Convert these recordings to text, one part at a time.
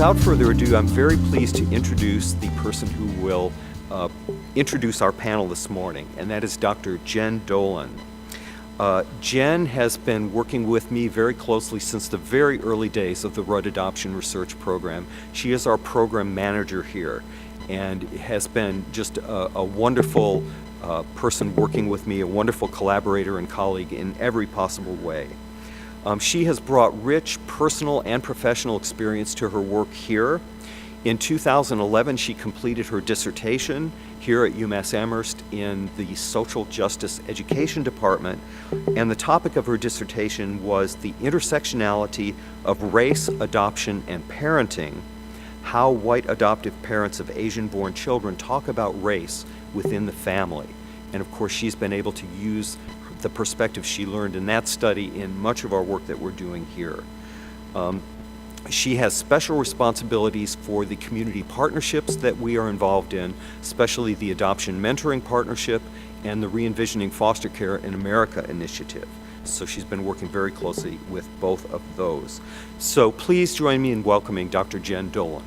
without further ado, I'm very pleased to introduce the person who will introduce our panel this morning, and that is Dr. Jen Dolan. Jen has been working with me very closely since the very early days of the Rudd Adoption Research Program. She is our program manager here and has been just a wonderful person working with me, a wonderful collaborator and colleague in every possible way. She has brought rich personal and professional experience to her work here. In 2011, she completed her dissertation here at UMass Amherst in the Social Justice Education Department, and the topic of her dissertation was the intersectionality of race, adoption, and parenting, how white adoptive parents of Asian-born children talk about race within the family. And of course, she's been able to use the perspective she learned in that study in much of our work that we're doing here. She has special responsibilities for the community partnerships that we are involved in, especially the Adoption Mentoring Partnership and the Re-envisioning Foster Care in America initiative. So she's been working very closely with both of those. So please join me in welcoming Dr. Jen Dolan.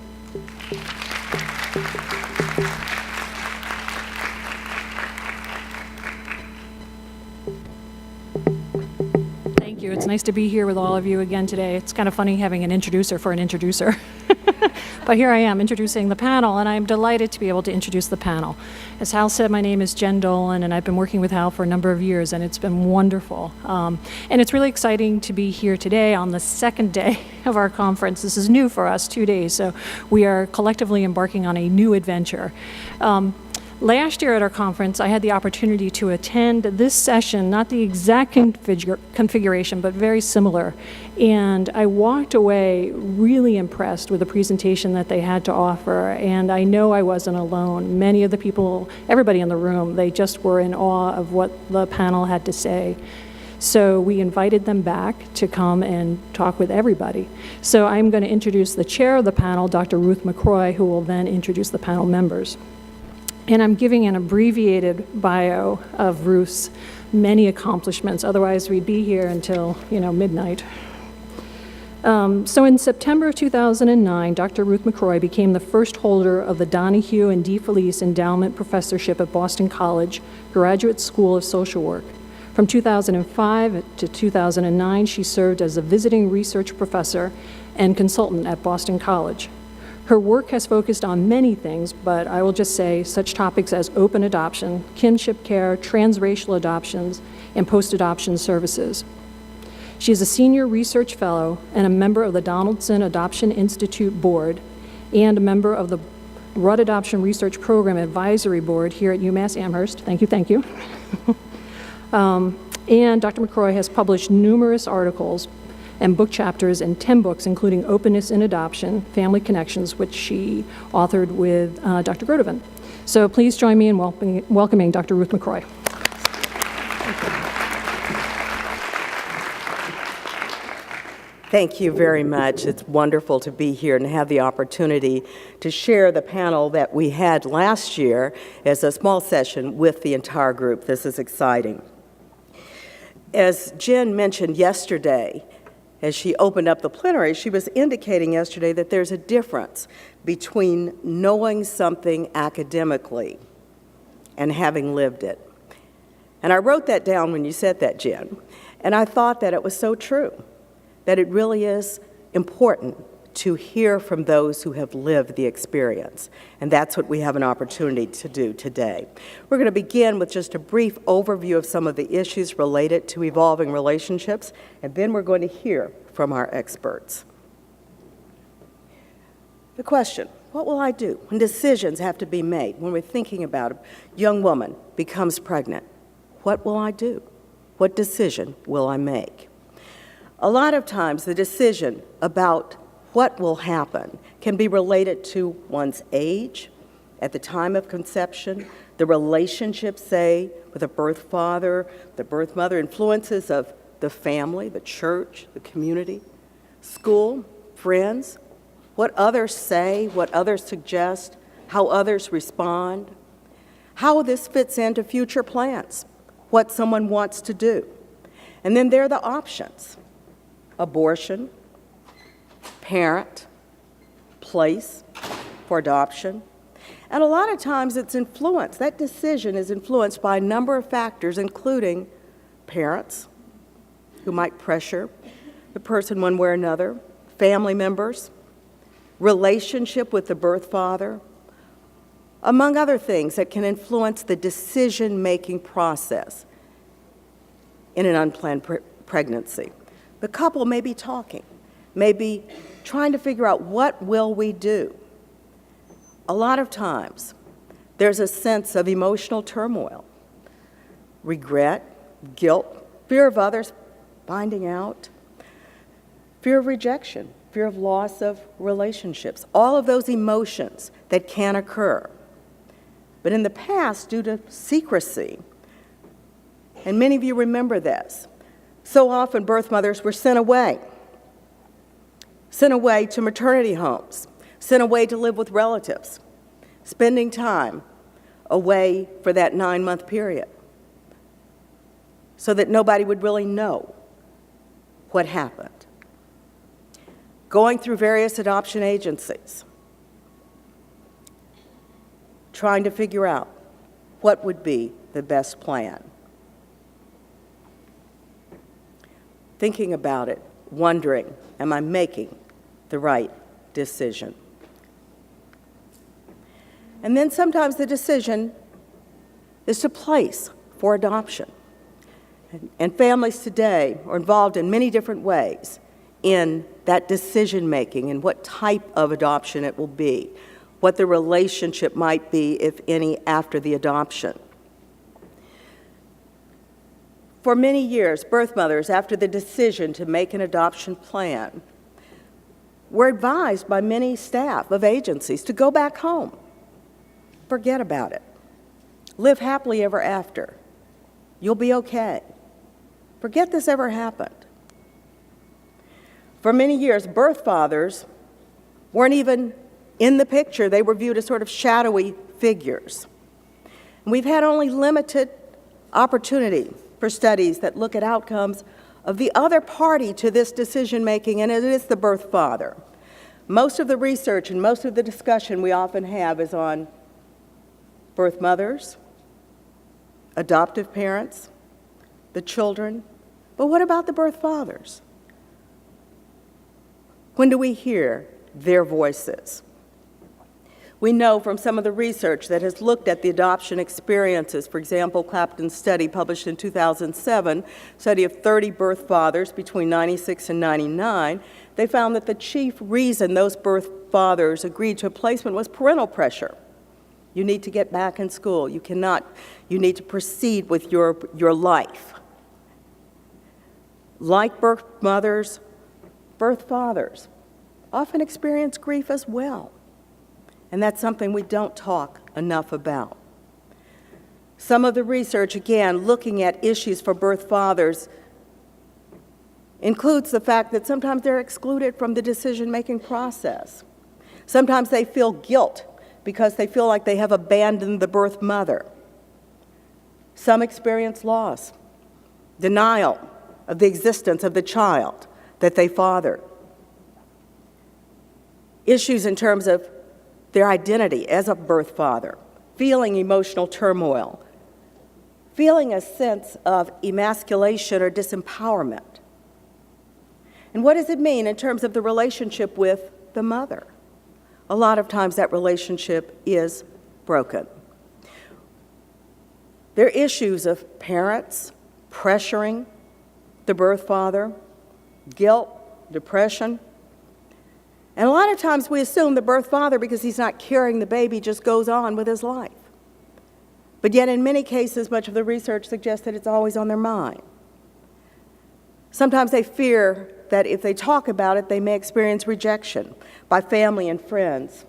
It's nice to be here with all of you again today. It's kind of funny having an introducer for an introducer. But here I am introducing the panel, and I'm delighted to be able to introduce the panel. As Hal said, my name is Jen Dolan, and I've been working with Hal for a number of years, and it's been wonderful. And it's really exciting to be here today on the second day of our conference. This is new for us, 2 days, so we are collectively embarking on a new adventure. Last year at our conference, I had the opportunity to attend this session, not the exact configuration, but very similar. And I walked away really impressed with the presentation that they had to offer. And I know I wasn't alone. Many of the people, everybody in the room, they just were in awe of what the panel had to say. So we invited them back to come and talk with everybody. So I'm going to introduce the chair of the panel, Dr. Ruth McRoy, who will then introduce the panel members. And I'm giving an abbreviated bio of Ruth's many accomplishments. Otherwise, we'd be here until, midnight. So in September 2009, Dr. Ruth McRoy became the first holder of the Donahue and DeFelice Endowment Professorship at Boston College Graduate School of Social Work. From 2005 to 2009, she served as a visiting research professor and consultant at Boston College. Her work has focused on many things, but I will just say such topics as open adoption, kinship care, transracial adoptions, and post-adoption services. She is a senior research fellow and a member of the Donaldson Adoption Institute Board and a member of the Rudd Adoption Research Program Advisory Board here at UMass Amherst. Thank you, thank you. And Dr. McRoy has published numerous articles and book chapters in 10 books, including Openness in Adoption, Family Connections, which she authored with Dr. Grodovan. So please join me in welcoming Dr. Ruth McRoy. Thank you very much. It's wonderful to be here and have the opportunity to share the panel that we had last year as a small session with the entire group. This is exciting. As Jen mentioned yesterday, as she opened up the plenary, she was indicating yesterday that there's a difference between knowing something academically and having lived it. And I wrote that down when you said that, Jen, and I thought that it was so true, that it really is important to hear from those who have lived the experience. And that's what we have an opportunity to do today. We're going to begin with just a brief overview of some of the issues related to evolving relationships, and then we're going to hear from our experts. The question, what will I do when decisions have to be made, when we're thinking about a young woman becomes pregnant? What will I do? What decision will I make? A lot of times the decision about what will happen can be related to one's age at the time of conception, the relationship, say, with a birth father, the birth mother, influences of the family, the church, the community, school, friends, what others say, what others suggest, how others respond, how this fits into future plans, what someone wants to do. And then there are the options: abortion, parent, place for adoption. And a lot of times it's influenced, that decision is influenced by a number of factors, including parents who might pressure the person one way or another, family members, relationship with the birth father, among other things that can influence the decision-making process in an unplanned pregnancy. The couple may be talking, may be trying to figure out, what will we do? A lot of times, there's a sense of emotional turmoil, regret, guilt, fear of others finding out, fear of rejection, fear of loss of relationships, all of those emotions that can occur. But in the past, due to secrecy, and many of you remember this, so often birth mothers were sent away to maternity homes, sent away to live with relatives, spending time away for that 9-month period so that nobody would really know what happened. Going through various adoption agencies, trying to figure out what would be the best plan. Thinking about it, wondering, am I making the right decision? And then sometimes the decision is to place for adoption. And families today are involved in many different ways in that decision-making and what type of adoption it will be, what the relationship might be, if any, after the adoption. For many years, birth mothers, after the decision to make an adoption plan, were advised by many staff of agencies to go back home. Forget about it. Live happily ever after. You'll be okay. Forget this ever happened. For many years, birth fathers weren't even in the picture. They were viewed as sort of shadowy figures. And we've had only limited opportunity for studies that look at outcomes of the other party to this decision-making, and it is the birth father. Most of the research and most of the discussion we often have is on birth mothers, adoptive parents, the children, but what about the birth fathers? When do we hear their voices? We know from some of the research that has looked at the adoption experiences, for example, Clapton's study published in 2007, study of 30 birth fathers between 96 and 99, they found that the chief reason those birth fathers agreed to a placement was parental pressure. You need to get back in school. You need to proceed with your life. Like birth mothers, birth fathers often experience grief as well. And that's something we don't talk enough about. Some of the research, again, looking at issues for birth fathers, includes the fact that sometimes they're excluded from the decision-making process. Sometimes they feel guilt because they feel like they have abandoned the birth mother. Some experience loss, denial of the existence of the child that they fathered. Issues in terms of their identity as a birth father, feeling emotional turmoil, feeling a sense of emasculation or disempowerment. And what does it mean in terms of the relationship with the mother? A lot of times that relationship is broken. There are issues of parents pressuring the birth father, guilt, depression. And a lot of times we assume the birth father, because he's not carrying the baby, just goes on with his life. But yet in many cases, much of the research suggests that it's always on their mind. Sometimes they fear that if they talk about it, they may experience rejection by family and friends.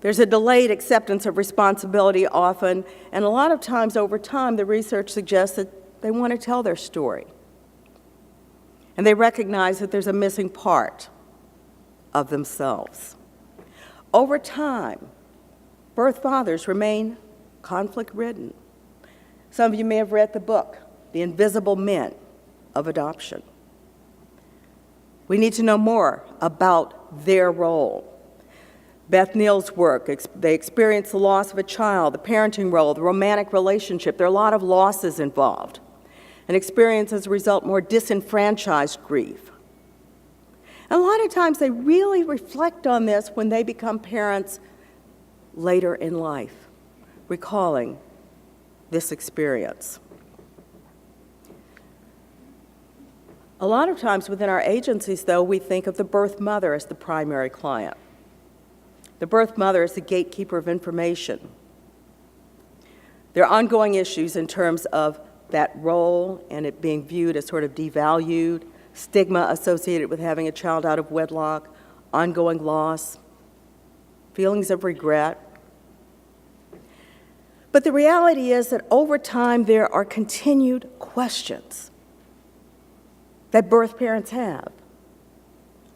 There's a delayed acceptance of responsibility often, and a lot of times over time, the research suggests that they want to tell their story. And they recognize that there's a missing part of themselves. Over time, birth fathers remain conflict-ridden. Some of you may have read the book, The Invisible Men of Adoption. We need to know more about their role. Beth Neal's work, they experience the loss of a child, the parenting role, the romantic relationship. There are a lot of losses involved, and experience as a result more disenfranchised grief. And a lot of times they really reflect on this when they become parents later in life, recalling this experience. A lot of times within our agencies, though, we think of the birth mother as the primary client. The birth mother is the gatekeeper of information. There are ongoing issues in terms of that role and it being viewed as sort of devalued, stigma associated with having a child out of wedlock, ongoing loss, feelings of regret. But the reality is that over time there are continued questions that birth parents have.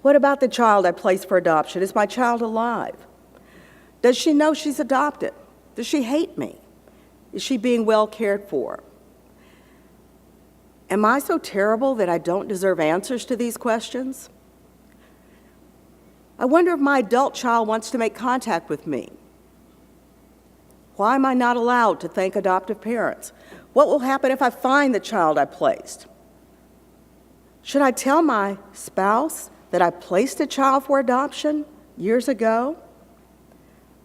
What about the child I placed for adoption? Is my child alive? Does she know she's adopted? Does she hate me? Is she being well cared for? Am I so terrible that I don't deserve answers to these questions? I wonder if my adult child wants to make contact with me. Why am I not allowed to thank adoptive parents? What will happen if I find the child I placed? Should I tell my spouse that I placed a child for adoption years ago?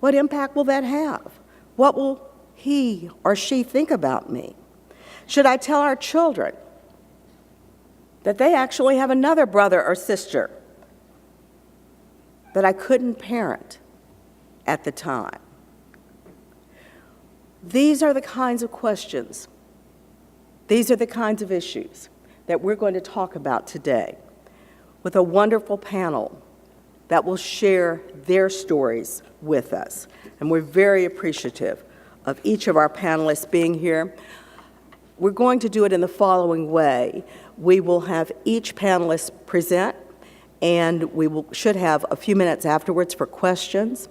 What impact will that have? What will he or she think about me? Should I tell our children that they actually have another brother or sister that I couldn't parent at the time? These are the kinds of questions, these are the kinds of issues that we're going to talk about today with a wonderful panel that will share their stories with us. And we're very appreciative of each of our panelists being here. We're going to do it in the following way. We will have each panelist present, and should have a few minutes afterwards for questions.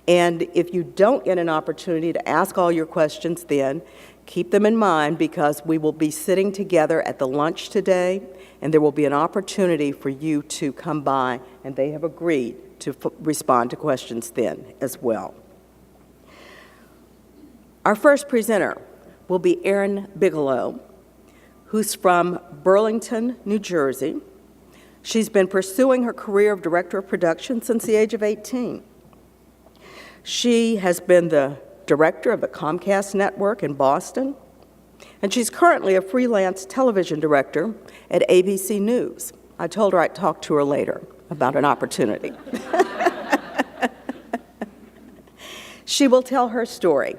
And if you don't get an opportunity to ask all your questions then, keep them in mind because we will be sitting together at the lunch today, and there will be an opportunity for you to come by, and they have agreed to respond to questions then as well. Our first presenter will be Erin Bigelow, who's from Burlington, New Jersey. She's been pursuing her career of director of production since the age of 18. She has been the director of the Comcast network in Boston, and she's currently a freelance television director at ABC News. I told her I'd talk to her later about an opportunity. She will tell her story,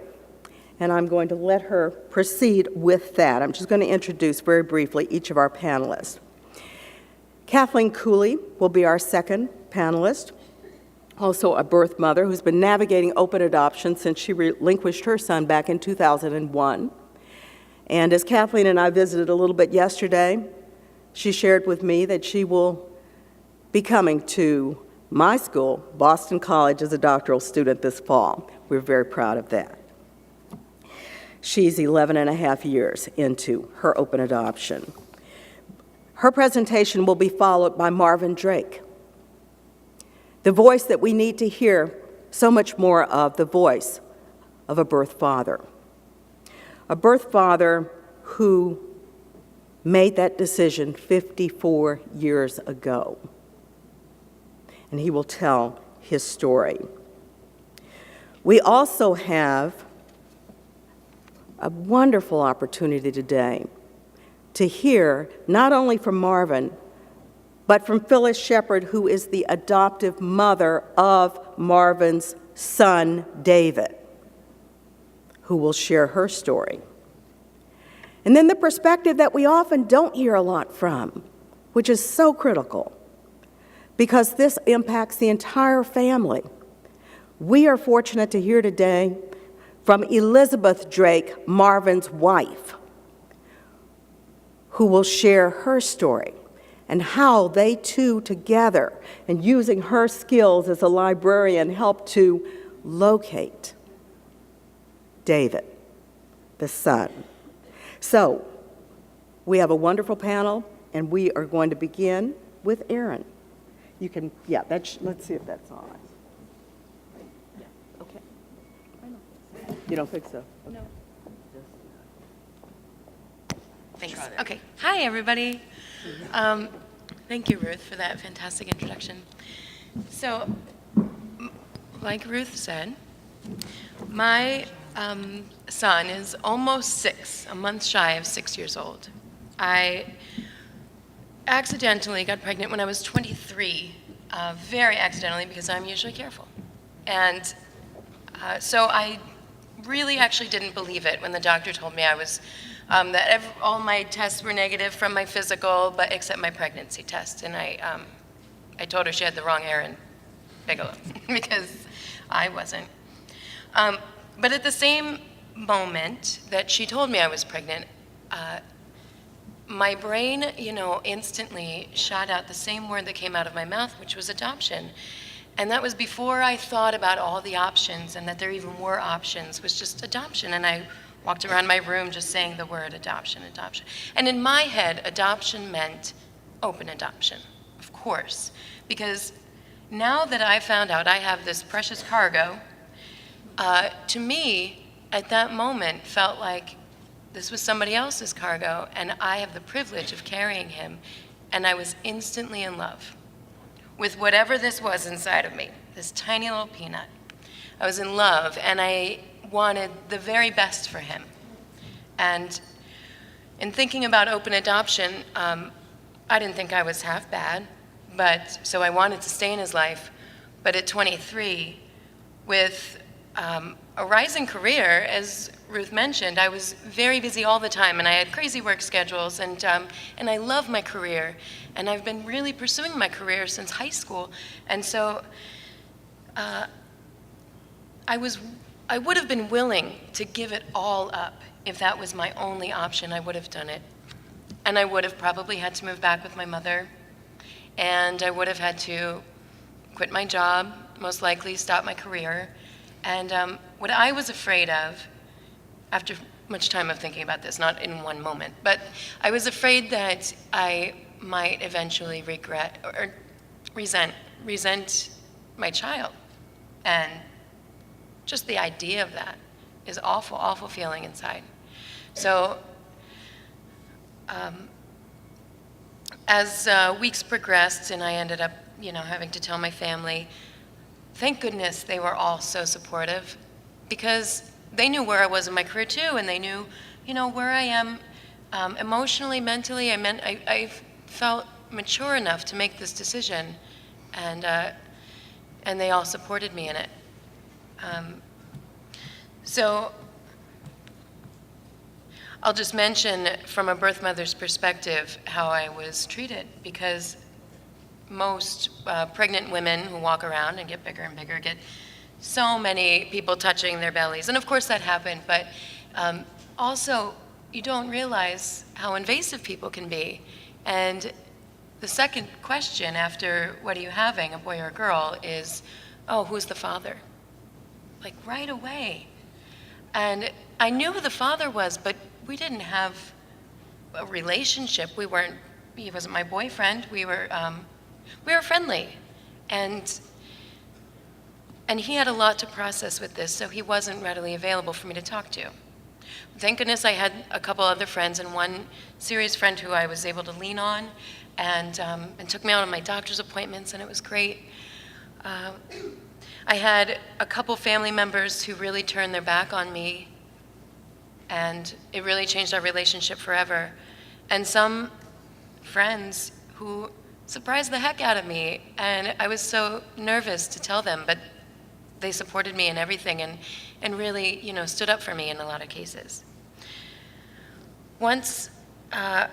and I'm going to let her proceed with that. I'm just going to introduce very briefly each of our panelists. Kathleen Cooley will be our second panelist, also a birth mother who's been navigating open adoption since she relinquished her son back in 2001. And as Kathleen and I visited a little bit yesterday, she shared with me that she will be coming to my school, Boston College, as a doctoral student this fall. We're very proud of that. She's 11 and a half years into her open adoption. Her presentation will be followed by Marvin Drake, the voice that we need to hear so much more of, the voice of a birth father. A birth father who made that decision 54 years ago. And he will tell his story. We also have a wonderful opportunity today to hear not only from Marvin, but from Phyllis Shepard, who is the adoptive mother of Marvin's son, David, who will share her story. And then the perspective that we often don't hear a lot from, which is so critical, because this impacts the entire family. We are fortunate to hear today from Elizabeth Drake, Marvin's wife, who will share her story and how they two together, and using her skills as a librarian, helped to locate David, the son. So, we have a wonderful panel, and we are going to begin with Erin. You can, yeah, let's see if that's on. Okay. You don't think so? No. Thanks. Okay. Hi, everybody. Thank you, Ruth, for that fantastic introduction. So, like Ruth said, my son is almost 6, a month shy of 6 years old. I accidentally got pregnant when I was 23, very accidentally because I'm usually careful. And so I really actually didn't believe it when the doctor told me I was, that all my tests were negative from my physical, but except my pregnancy test. And I told her she had the wrong Erin, Bigelow, because I wasn't. But at the same moment that she told me I was pregnant, my brain, instantly shot out the same word that came out of my mouth, which was adoption. And that was before I thought about all the options and that there even were options, was just adoption. And I walked around my room just saying the word adoption, adoption. And in my head, adoption meant open adoption, of course. Because now that I found out I have this precious cargo, to me, at that moment, felt like this was somebody else's cargo, and I have the privilege of carrying him. And I was instantly in love with whatever this was inside of me, this tiny little peanut. I was in love, and I wanted the very best for him. And in thinking about open adoption, I didn't think I was half bad, so I wanted to stay in his life. But at 23, with a rising career, as Ruth mentioned, I was very busy all the time, and I had crazy work schedules, and I love my career, and I've been really pursuing my career since high school, and so I would have been willing to give it all up. If that was my only option, I would have done it, and I would have probably had to move back with my mother, and I would have had to quit my job, most likely stop my career. And what I was afraid of, after much time of thinking about this, not in one moment, but I was afraid that I might eventually regret or resent my child. And just the idea of that is awful, awful feeling inside. So as weeks progressed and I ended up, having to tell my family, thank goodness they were all so supportive, because they knew where I was in my career too, and they knew, where I am emotionally, mentally. I felt mature enough to make this decision, and they all supported me in it. So I'll just mention from a birth mother's perspective how I was treated, because most pregnant women who walk around and get bigger and bigger get so many people touching their bellies. And of course that happened, but also you don't realize how invasive people can be. And the second question after what are you having, a boy or a girl, is, oh, who's the father? Like right away. And I knew who the father was, but we didn't have a relationship. He wasn't my boyfriend. We were friendly, and he had a lot to process with this, so he wasn't readily available for me to talk to. Thank goodness I had a couple other friends, and one serious friend who I was able to lean on, and took me out on my doctor's appointments, and it was great. I had a couple family members who really turned their back on me, and it really changed our relationship forever. And some friends who surprised the heck out of me, and I was so nervous to tell them, but they supported me in everything and really, stood up for me in a lot of cases. Once I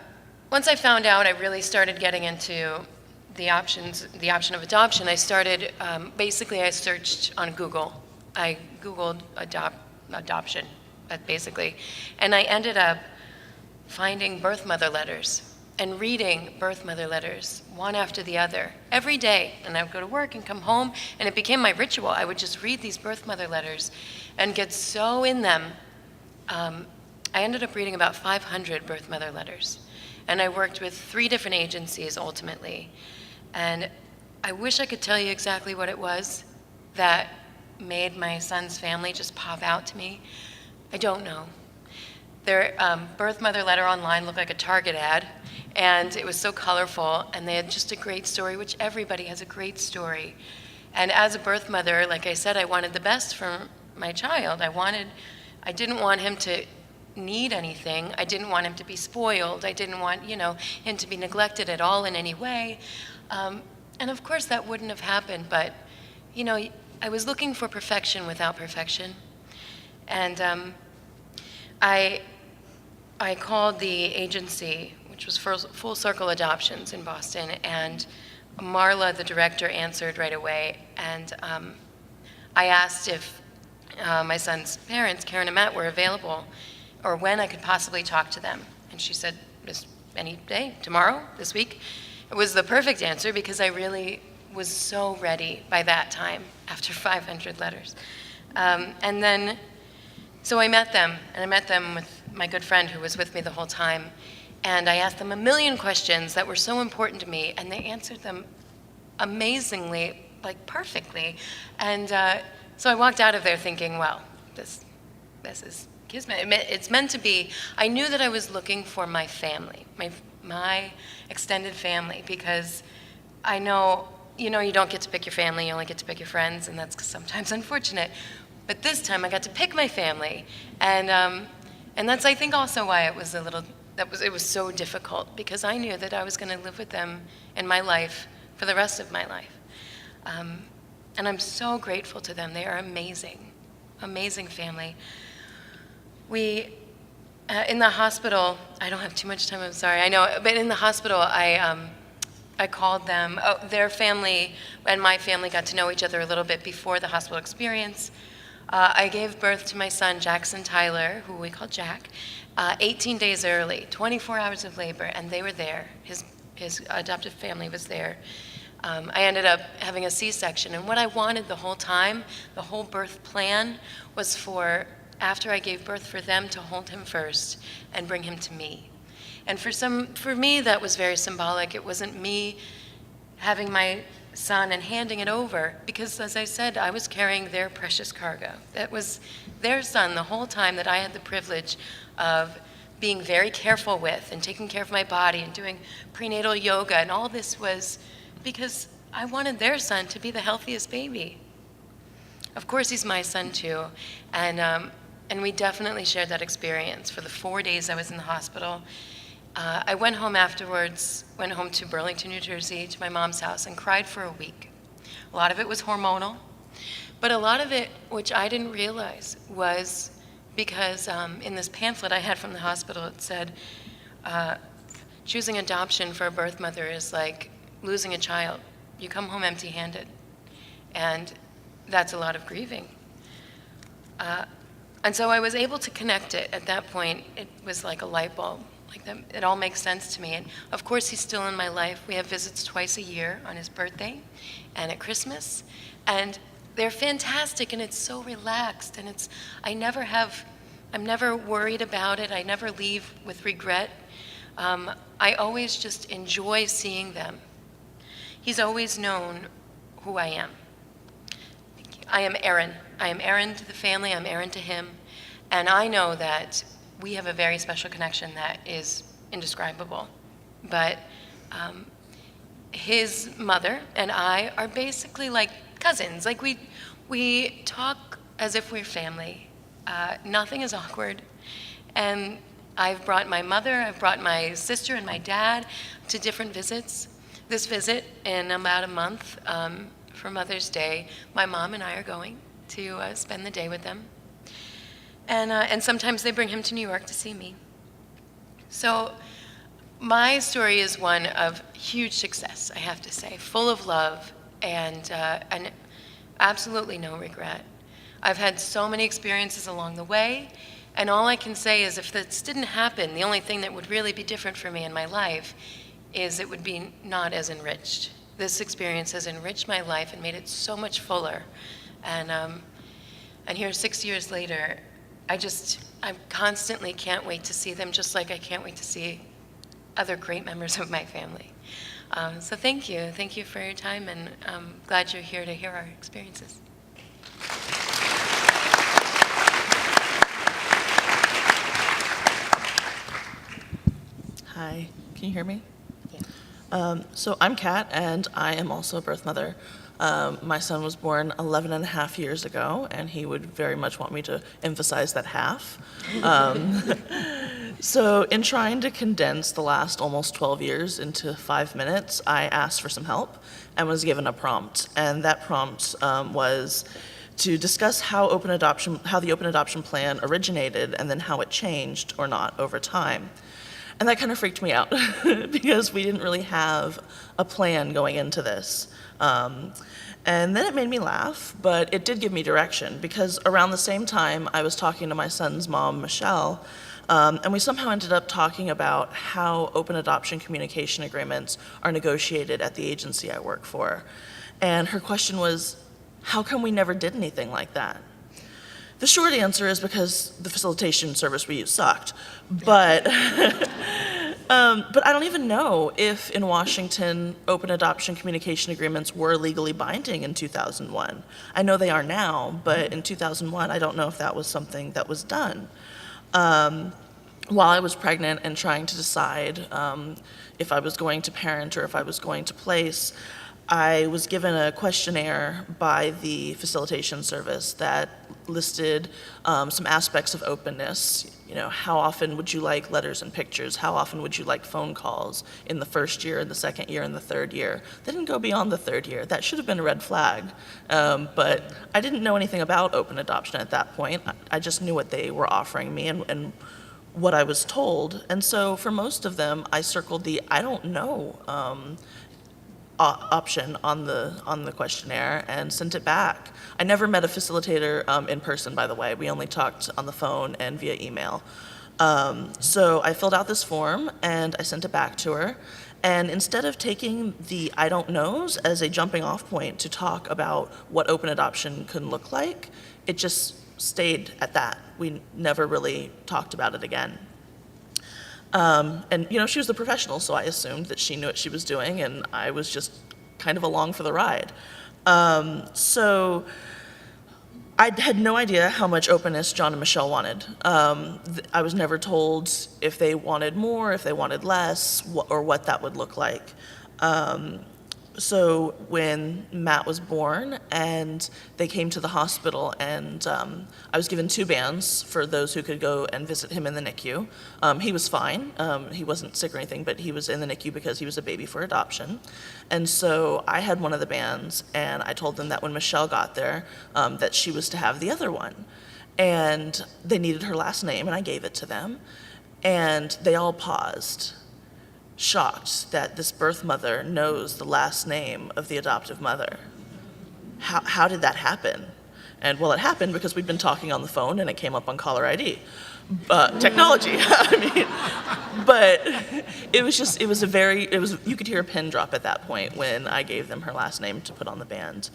found out, I really started getting into the option of adoption. I started, basically I searched on Google. I Googled adoption, basically, and I ended up finding birth mother letters and reading birth mother letters, one after the other, every day. And I would go to work and come home, and it became my ritual. I would just read these birth mother letters and get so in them. I ended up reading about 500 birth mother letters. And I worked with 3 different agencies ultimately. And I wish I could tell you exactly what it was that made my son's family just pop out to me. I don't know. Their birth mother letter online looked like a Target ad, and it was so colorful, and they had just a great story, which everybody has a great story. And as a birth mother, like I said, I wanted the best for my child. I didn't want him to need anything. I didn't want him to be spoiled. I didn't want, him to be neglected at all in any way. And of course that wouldn't have happened, but, I was looking for perfection without perfection. And I called the agency, which was Full Circle Adoptions in Boston, and Marla, the director, answered right away. And I asked if my son's parents, Karen and Matt, were available, or when I could possibly talk to them. And she said, just any day, tomorrow, this week. It was the perfect answer because I really was so ready by that time, after 500 letters. So I met them, and I met them with my good friend who was with me the whole time. And I asked them a million questions that were so important to me, and they answered them amazingly, like perfectly. And so I walked out of there thinking, well, this is Kismet. It's meant to be. I knew that I was looking for my family, my extended family, because I know, you don't get to pick your family, you only get to pick your friends, and that's sometimes unfortunate. But this time I got to pick my family, and that's, I think, also why it was it was so difficult, because I knew that I was going to live with them in my life for the rest of my life. And I'm so grateful to them. They are amazing, amazing family. We, in the hospital, I don't have too much time, I'm sorry, I know, but in the hospital, I called them. Their family and my family got to know each other a little bit before the hospital experience. I gave birth to my son, Jackson Tyler, who we call Jack, 18 days early, 24 hours of labor, and they were there. His adoptive family was there. I ended up having a C-section, and what I wanted the whole time, the whole birth plan, was for, after I gave birth, for them to hold him first and bring him to me. And for me, that was very symbolic. It wasn't me having my son and handing it over, because, as I said, I was carrying their precious cargo. That was their son the whole time that I had the privilege of being very careful with and taking care of my body and doing prenatal yoga, and all this was because I wanted their son to be the healthiest baby. Of course, he's my son too, and we definitely shared that experience for the 4 days I was in the hospital. I went home afterwards, went home to Burlington, New Jersey, to my mom's house, and cried for a week. A lot of it was hormonal, but a lot of it, which I didn't realize, was because in this pamphlet I had from the hospital, it said, choosing adoption for a birth mother is like losing a child. You come home empty-handed, and that's a lot of grieving. And so I was able to connect it. At that point, it was like a light bulb. Like that, it all makes sense to me. And of course, he's still in my life. We have visits twice a year, on his birthday and at Christmas. And they're fantastic, and it's so relaxed. And I'm never worried about it. I never leave with regret. I always just enjoy seeing them. He's always known who I am. I am Erin. I am Erin to the family. I'm Erin to him. And I know that we have a very special connection that is indescribable. But his mother and I are basically like cousins. Like we talk as if we're family. Nothing is awkward. And I've brought my mother, I've brought my sister and my dad to different visits. This visit in about a month for Mother's Day, my mom and I are going to spend the day with them. And sometimes they bring him to New York to see me. So my story is one of huge success, I have to say, full of love and absolutely no regret. I've had so many experiences along the way, and all I can say is if this didn't happen, the only thing that would really be different for me in my life is it would be not as enriched. This experience has enriched my life and made it so much fuller. And here 6 years later, I constantly can't wait to see them, just like I can't wait to see other great members of my family. So thank you. Thank you for your time, and I'm glad you're here to hear our experiences. Hi, can you hear me? Yeah. So I'm Kat, and I am also a birth mother. My son was born 11 and a half years ago, and he would very much want me to emphasize that half. So in trying to condense the last almost 12 years into 5 minutes, I asked for some help and was given a prompt. And that prompt was to discuss how the open adoption plan originated and then how it changed or not over time. And that kind of freaked me out because we didn't really have a plan going into this. And then it made me laugh, but it did give me direction because around the same time I was talking to my son's mom, Michelle, and we somehow ended up talking about how open adoption communication agreements are negotiated at the agency I work for. And her question was, how come we never did anything like that? The short answer is because the facilitation service we used sucked. But, but I don't even know if in Washington open adoption communication agreements were legally binding in 2001. I know they are now, but in 2001 I don't know if that was something that was done. While I was pregnant and trying to decide if I was going to parent or if I was going to place, I was given a questionnaire by the facilitation service that listed some aspects of openness. You know, how often would you like letters and pictures? How often would you like phone calls in the first year, in the second year, and the third year? They didn't go beyond the third year. That should have been a red flag. But I didn't know anything about open adoption at that point. I just knew what they were offering me and what I was told. And so for most of them, I circled the I don't know option on the questionnaire and sent it back. I never met a facilitator in person, by the way. We only talked on the phone and via email. So I filled out this form and I sent it back to her. And instead of taking the I don't knows as a jumping off point to talk about what open adoption could look like, it just stayed at that. We never really talked about it again. And, you know, she was the professional, so I assumed that she knew what she was doing, and I was just kind of along for the ride. So I had no idea how much openness John and Michelle wanted. I was never told if they wanted more, if they wanted less, or what that would look like. So when Matt was born and they came to the hospital, and I was given 2 bands for those who could go and visit him in the NICU. He was fine. He wasn't sick or anything, but he was in the NICU because he was a baby for adoption. And so I had one of the bands, and I told them that when Michelle got there, that she was to have the other one. And they needed her last name, and I gave it to them. And they all paused, shocked that this birth mother knows the last name of the adoptive mother. How did that happen? And well, it happened because we'd been talking on the phone and it came up on caller ID. Technology, I mean, but you could hear a pin drop at that point when I gave them her last name to put on the band.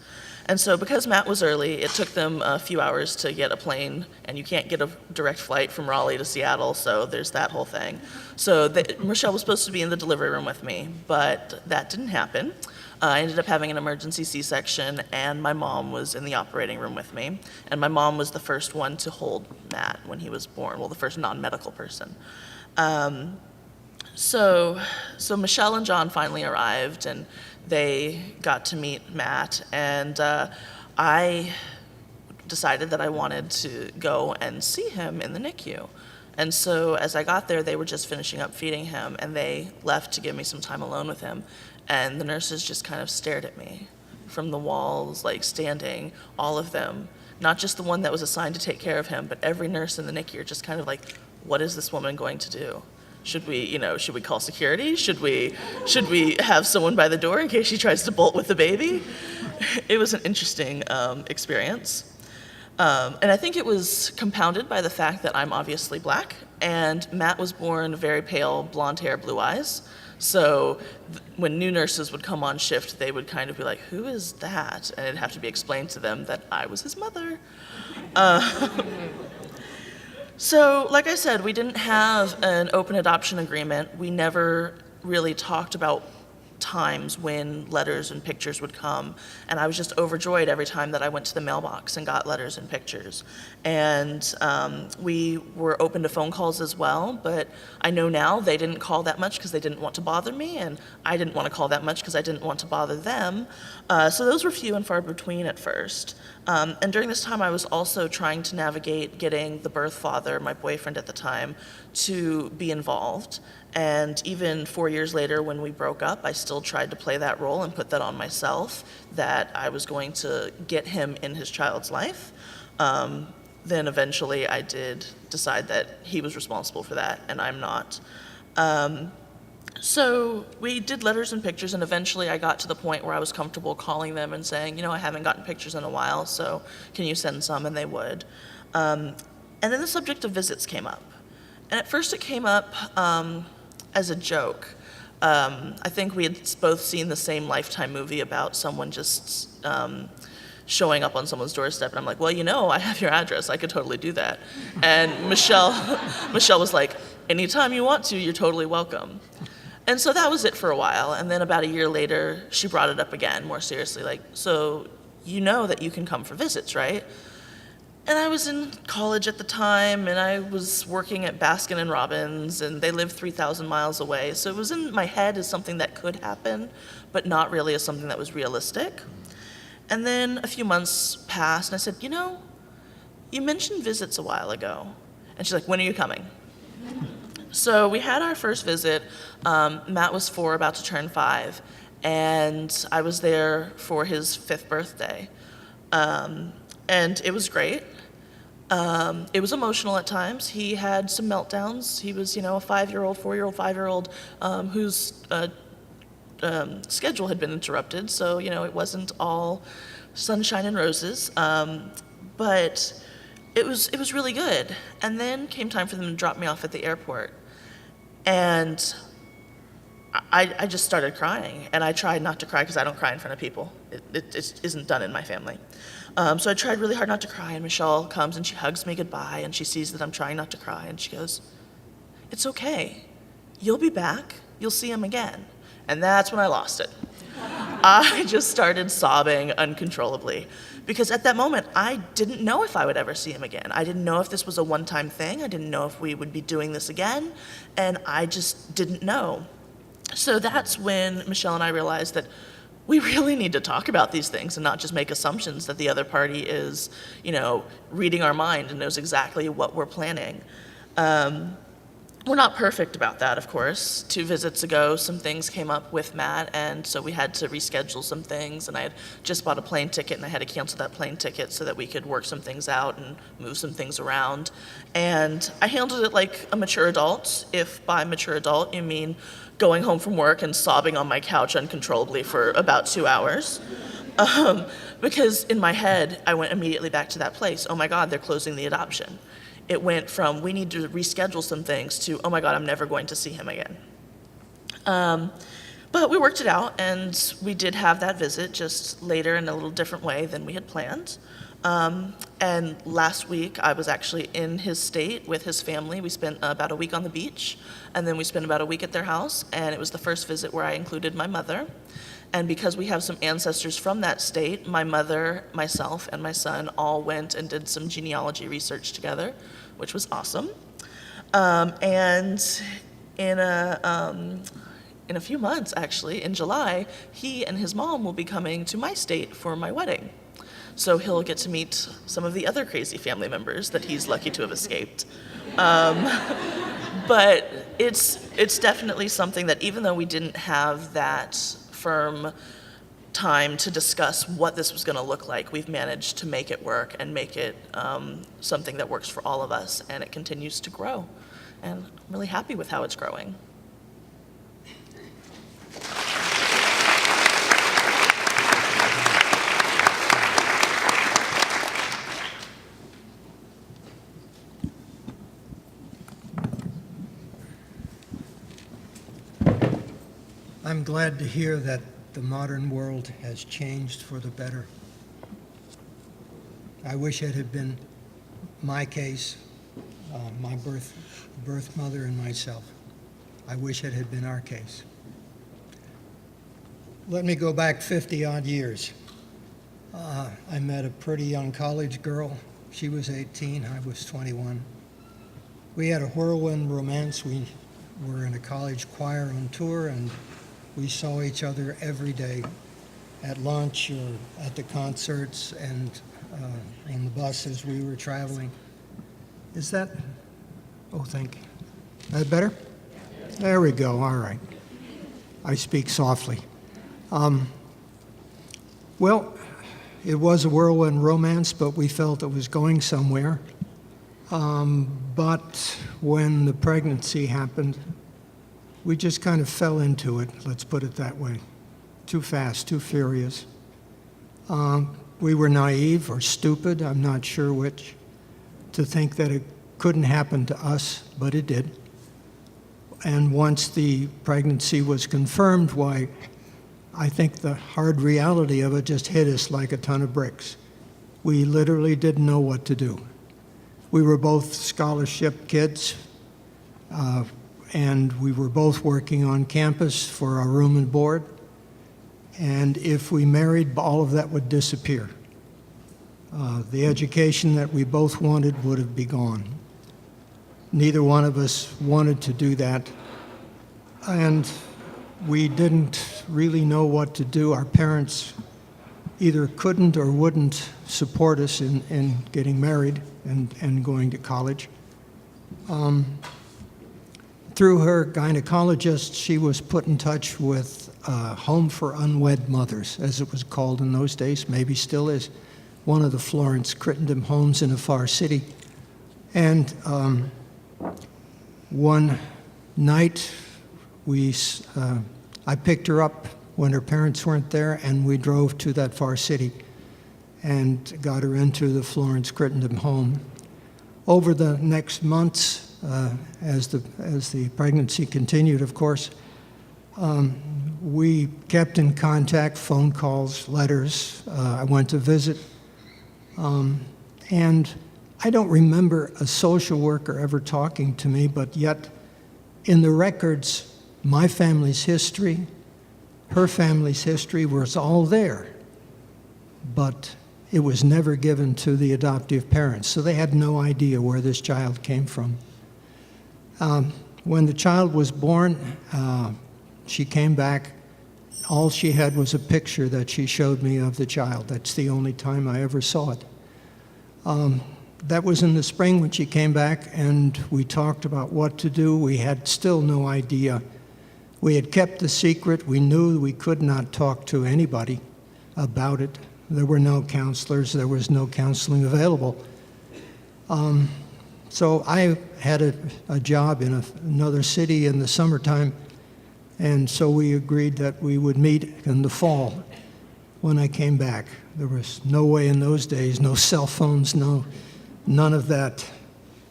And so because Matt was early, it took them a few hours to get a plane, and you can't get a direct flight from Raleigh to Seattle, so there's that whole thing. So Michelle was supposed to be in the delivery room with me, but that didn't happen. I ended up having an emergency C-section, and my mom was in the operating room with me. And my mom was the first one to hold Matt when he was born, well, the first non-medical person. So Michelle and John finally arrived, and they got to meet Matt, and I decided that I wanted to go and see him in the NICU. And so as I got there, they were just finishing up feeding him, and they left to give me some time alone with him. And the nurses just kind of stared at me from the walls, like standing, all of them. Not just the one that was assigned to take care of him, but every nurse in the NICU are just kind of like, what is this woman going to do? Should we call security? Should we have someone by the door in case she tries to bolt with the baby? It was an interesting experience. And I think it was compounded by the fact that I'm obviously black, and Matt was born very pale, blonde hair, blue eyes. So when new nurses would come on shift, they would kind of be like, who is that? And it'd have to be explained to them that I was his mother. So like I said, we didn't have an open adoption agreement. We never really talked about times when letters and pictures would come, and I was just overjoyed every time that I went to the mailbox and got letters and pictures. And we were open to phone calls as well, but I know now they didn't call that much because they didn't want to bother me, and I didn't want to call that much because I didn't want to bother them. So those were few and far between at first. And during this time, I was also trying to navigate getting the birth father, my boyfriend at the time, to be involved. And even 4 years later, when we broke up, I still tried to play that role and put that on myself, that I was going to get him in his child's life. Then eventually I did decide that he was responsible for that, and I'm not. So we did letters and pictures, and eventually I got to the point where I was comfortable calling them and saying, I haven't gotten pictures in a while, so can you send some? And they would. And then the subject of visits came up. And at first it came up as a joke. I think we had both seen the same Lifetime movie about someone just showing up on someone's doorstep, and I'm like, well, I have your address. I could totally do that. And Michelle was like, anytime you want to, you're totally welcome. And so that was it for a while. And then about a year later, she brought it up again, more seriously, like, so you know that you can come for visits, right? And I was in college at the time, and I was working at Baskin & Robbins, and they lived 3,000 miles away. So it was in my head as something that could happen, but not really as something that was realistic. And then a few months passed, and I said, you mentioned visits a while ago. And she's like, when are you coming? So we had our first visit. Matt was 4, about to turn 5, and I was there for his 5th birthday. And it was great. It was emotional at times. He had some meltdowns. He was, a 5-year-old, 4-year-old, 5-year-old whose schedule had been interrupted. So, it wasn't all sunshine and roses. But it was really good. And then came time for them to drop me off at the airport. And I just started crying. And I tried not to cry because I don't cry in front of people. It just isn't done in my family. So I tried really hard not to cry, and Michelle comes and she hugs me goodbye, and she sees that I'm trying not to cry, and she goes, it's okay. You'll be back. You'll see him again. And that's when I lost it. I just started sobbing uncontrollably, because at that moment, I didn't know if I would ever see him again. I didn't know if this was a one-time thing. I didn't know if we would be doing this again, and I just didn't know. So that's when Michelle and I realized that we really need to talk about these things and not just make assumptions that the other party is, reading our mind and knows exactly what we're planning. We're not perfect about that, of course. 2 visits ago, some things came up with Matt, and so we had to reschedule some things, and I had just bought a plane ticket, and I had to cancel that plane ticket so that we could work some things out and move some things around. And I handled it like a mature adult, if by mature adult you mean going home from work and sobbing on my couch uncontrollably for about 2 hours. Because in my head, I went immediately back to that place. Oh my God, they're closing the adoption. It went from, we need to reschedule some things, to, oh my God, I'm never going to see him again. But we worked it out, and we did have that visit, just later in a little different way than we had planned. And last week, I was actually in his state with his family. We spent about a week on the beach, and then we spent about a week at their house, and it was the first visit where I included my mother. And because we have some ancestors from that state, my mother, myself, and my son all went and did some genealogy research together, which was awesome. And in a few months, actually, in July, he and his mom will be coming to my state for my wedding. So he'll get to meet some of the other crazy family members that he's lucky to have escaped. But it's definitely something that, even though we didn't have that firm time to discuss what this was going to look like, we've managed to make it work and make it something that works for all of us, and it continues to grow. And I'm really happy with how it's growing. I'm glad to hear that the modern world has changed for the better. I wish it had been my case, my birth mother and myself. I wish it had been our case. let me go back 50-odd years. I met a pretty young college girl. She was 18, I was 21. We had a whirlwind romance. We were in a college choir on tour, and we saw each other every day at lunch or at the concerts and on the bus as we were traveling. Is that? Oh, thank you. That better? There we go. All right. I speak softly. Well, it was a whirlwind romance, but we felt it was going somewhere. But when the pregnancy happened, we just kind of fell into it, let's put it that way. Too fast, too furious. We were naive or stupid, I'm not sure which, to think that it couldn't happen to us, but it did. And once the pregnancy was confirmed, why, I think the hard reality of it just hit us like a ton of bricks. We literally didn't know what to do. We were both scholarship kids, and we were both working on campus for our room and board. And if we married, all of that would disappear. The education that we both wanted would have been gone. Neither one of us wanted to do that. And we didn't really know what to do. Our parents either couldn't or wouldn't support us in getting married and going to college. Through her gynecologist, she was put in touch with Home for Unwed Mothers, as it was called in those days, maybe still is, one of the Florence Crittenden homes in a far city. And one night, I picked her up when her parents weren't there, and we drove to that far city and got her into the Florence Crittenden home. Over the next months, as the pregnancy continued, of course, we kept in contact, phone calls, letters. I went to visit. And I don't remember a social worker ever talking to me, but yet in the records, my family's history, her family's history was all there. But it was never given to the adoptive parents, so they had no idea where this child came from. When the child was born, she came back. All she had was a picture that she showed me of the child. That's the only time I ever saw it. That was in the spring when she came back, and we talked about what to do. We had still no idea. We had kept the secret. We knew we could not talk to anybody about it. There were no counselors. There was no counseling available. So I had a job in another city in the summertime, and so we agreed that we would meet in the fall when I came back. There was no way in those days, no cell phones, none of that,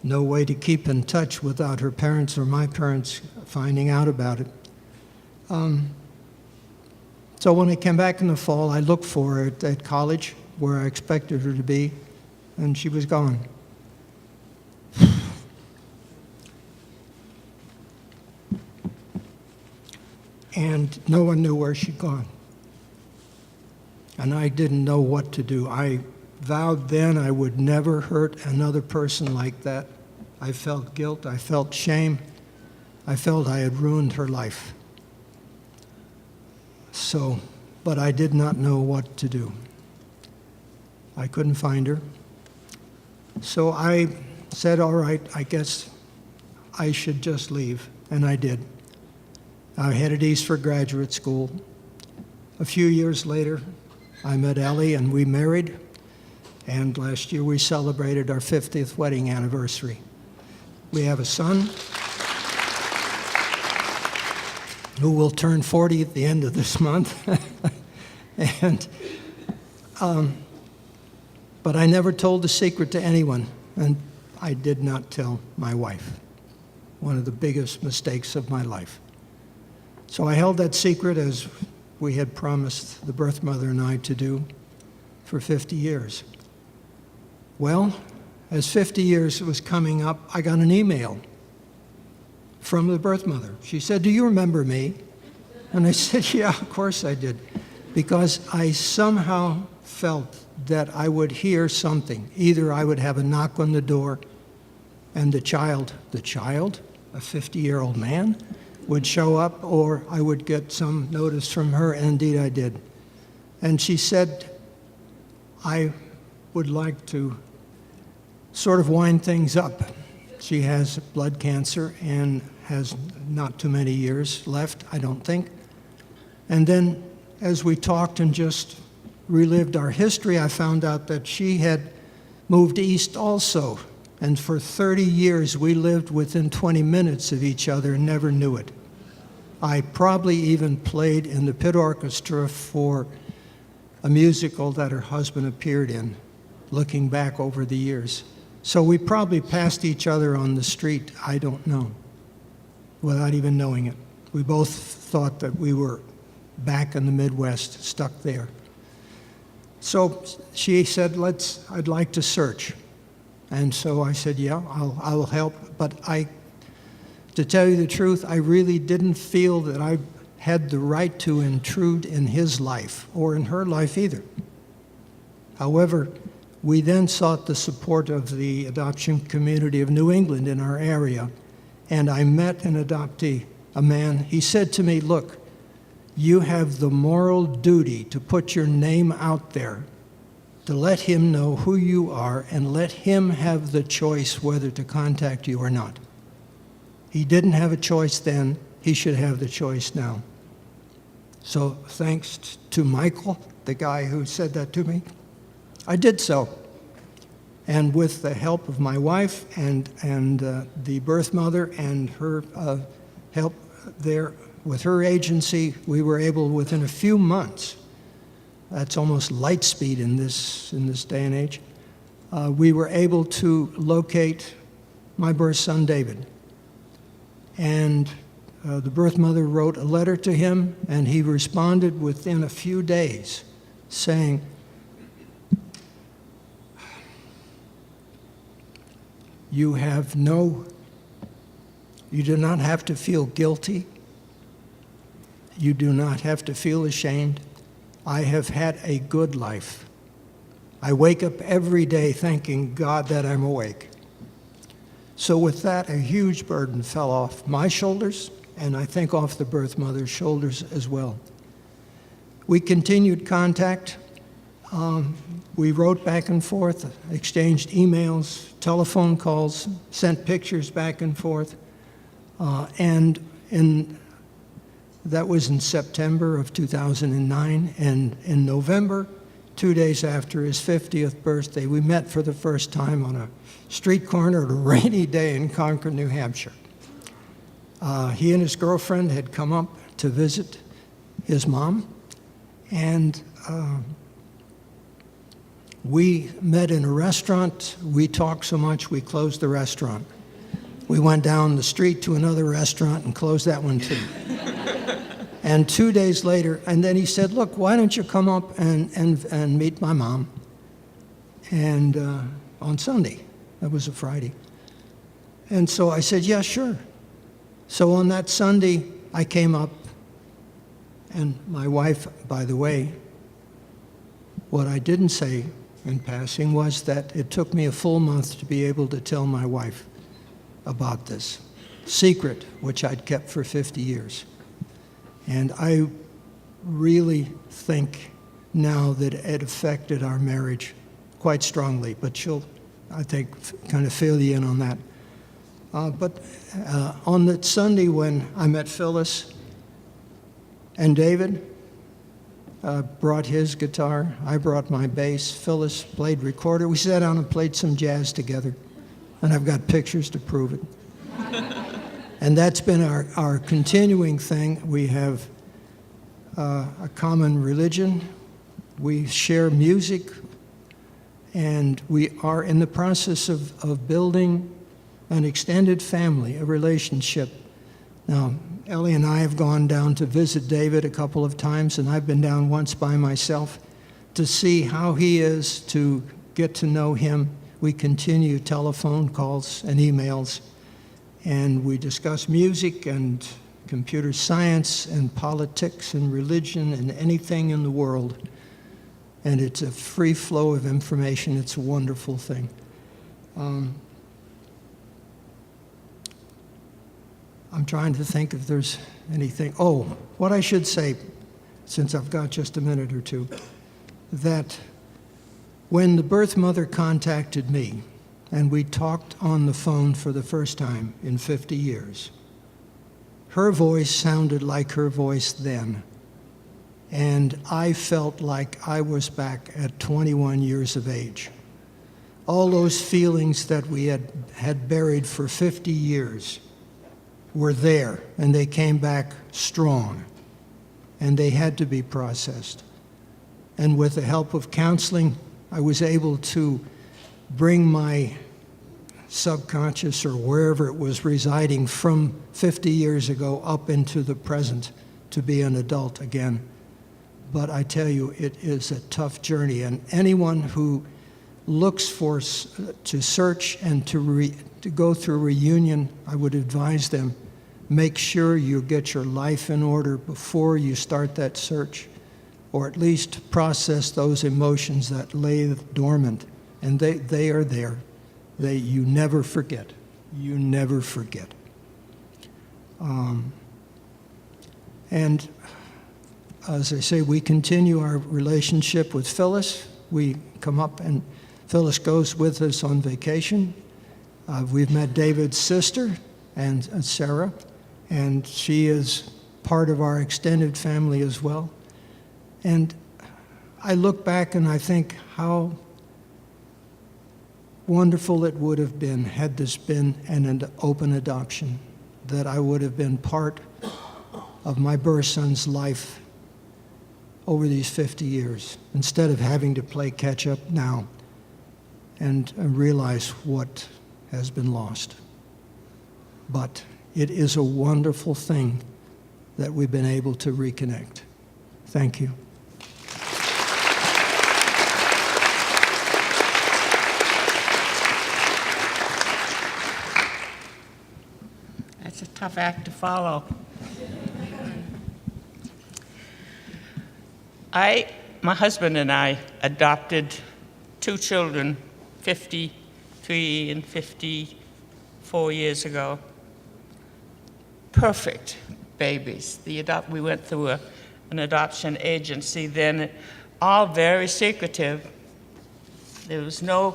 no way to keep in touch without her parents or my parents finding out about it. So when I came back in the fall, I looked for her at college, where I expected her to be, and she was gone. And no one knew where she'd gone. And I didn't know what to do. I vowed then I would never hurt another person like that. I felt guilt. I felt shame. I felt I had ruined her life. So, but I did not know what to do. I couldn't find her. So I said, all right, I guess I should just leave. And I did. I headed east for graduate school. A few years later, I met Ellie and we married. And last year we celebrated our 50th wedding anniversary. We have a son who will turn 40 at the end of this month. But I never told the secret to anyone, and I did not tell my wife. One of the biggest mistakes of my life. So I held that secret, as we had promised the birth mother and I to do, for 50 years. Well, as 50 years was coming up, I got an email from the birth mother. She said, "Do you remember me?" And I said, yeah, of course I did. Because I somehow felt that I would hear something. Either I would have a knock on the door and the child, a 50-year-old man, would show up, or I would get some notice from her, and indeed I did. And she said, I would like to sort of wind things up. She has blood cancer and has not too many years left, I don't think. And then as we talked and just relived our history, I found out that she had moved east also. And for 30 years, we lived within 20 minutes of each other and never knew it. I probably even played in the pit orchestra for a musical that her husband appeared in, looking back over the years. So we probably passed each other on the street, I don't know, without even knowing it. We both thought that we were back in the Midwest, stuck there. So she said, I'd like to search. And so I said, yeah, I will help. But to tell you the truth, I really didn't feel that I had the right to intrude in his life or in her life either. However, we then sought the support of the adoption community of New England in our area, and I met an adoptee, a man. He said to me, look, you have the moral duty to put your name out there, to let him know who you are, and let him have the choice whether to contact you or not. He didn't have a choice then. He should have the choice now. So thanks to Michael, the guy who said that to me, I did so. And with the help of my wife and the birth mother and her help there with her agency, we were able, within a few months, that's almost light speed in this day and age, we were able to locate my birth son, David. And the birth mother wrote a letter to him, and he responded within a few days saying, you do not have to feel guilty. You do not have to feel ashamed. I have had a good life. I wake up every day thanking God that I'm awake. So with that, a huge burden fell off my shoulders, and I think off the birth mother's shoulders as well. We continued contact. We wrote back and forth, exchanged emails, telephone calls, sent pictures back and forth. And that was in September of 2009. And in November, 2 days after his 50th birthday, we met for the first time on a street corner on a rainy day in Concord, New Hampshire. He and his girlfriend had come up to visit his mom, and we met in a restaurant. We talked so much, we closed the restaurant. We went down the street to another restaurant and closed that one too. And 2 days later, and then he said, look, why don't you come up and meet my mom? And on Sunday, that was a Friday. And so I said, yeah, sure. So on that Sunday, I came up, and my wife, by the way, what I didn't say in passing was that it took me a full month to be able to tell my wife about this secret, which I'd kept for 50 years. And I really think now that it affected our marriage quite strongly, but she'll, I think, kind of fill you in on that. But on that Sunday when I met Phyllis and David, brought his guitar, I brought my bass, Phyllis played recorder. We sat down and played some jazz together, and I've got pictures to prove it. And that's been our continuing thing. We have a common religion, we share music, and we are in the process of building an extended family, a relationship. Now, Ellie and I have gone down to visit David a couple of times, and I've been down once by myself to see how he is, to get to know him. We continue telephone calls and emails, and we discuss music and computer science and politics and religion and anything in the world. And it's a free flow of information. It's a wonderful thing. I'm trying to think if there's anything. Oh, what I should say, since I've got just a minute or two, that when the birth mother contacted me and we talked on the phone for the first time in 50 years, her voice sounded like her voice then. And I felt like I was back at 21 years of age. All those feelings that we had buried for 50 years were there, and they came back strong, and they had to be processed. And with the help of counseling, I was able to bring my subconscious or wherever it was residing from 50 years ago up into the present to be an adult again. But I tell you, it is a tough journey, and anyone who looks to search and to go through reunion, I would advise them, make sure you get your life in order before you start that search, or at least process those emotions that lay dormant, and they are there. You never forget. You never forget. And as I say, we continue our relationship with Phyllis. We come up and Phyllis goes with us on vacation. We've met David's sister and Sarah, and she is part of our extended family as well. And I look back and I think how wonderful it would have been had this been an open adoption, that I would have been part of my birth son's life over these 50 years, instead of having to play catch up now and realize what has been lost. But it is a wonderful thing that we've been able to reconnect. Thank you. That's a tough act to follow. My husband and I adopted two children 53 and 54 years ago. Perfect babies. We went through an adoption agency then, all very secretive. There was my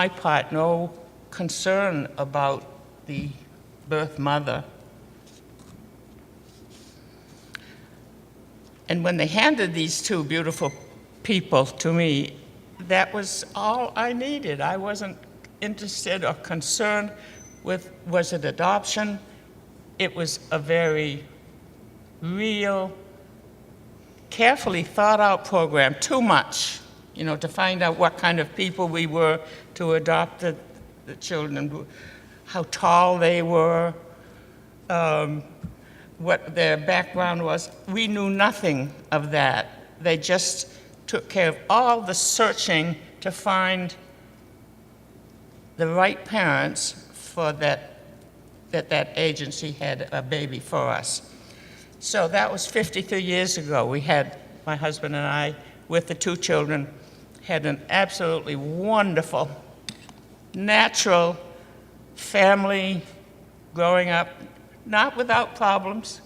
part, no concern about the birth mother. And when they handed these two beautiful people to me, that was all I needed. I wasn't interested or concerned with, was it adoption? It was a very real, carefully thought out program, too much, to find out what kind of people we were to adopt the children, how tall they were, what their background was. We knew nothing of that. They just took care of all the searching to find the right parents for that agency had a baby for us. So that was 53 years ago. We had, my husband and I, with the two children, had an absolutely wonderful, natural family growing up, not without problems.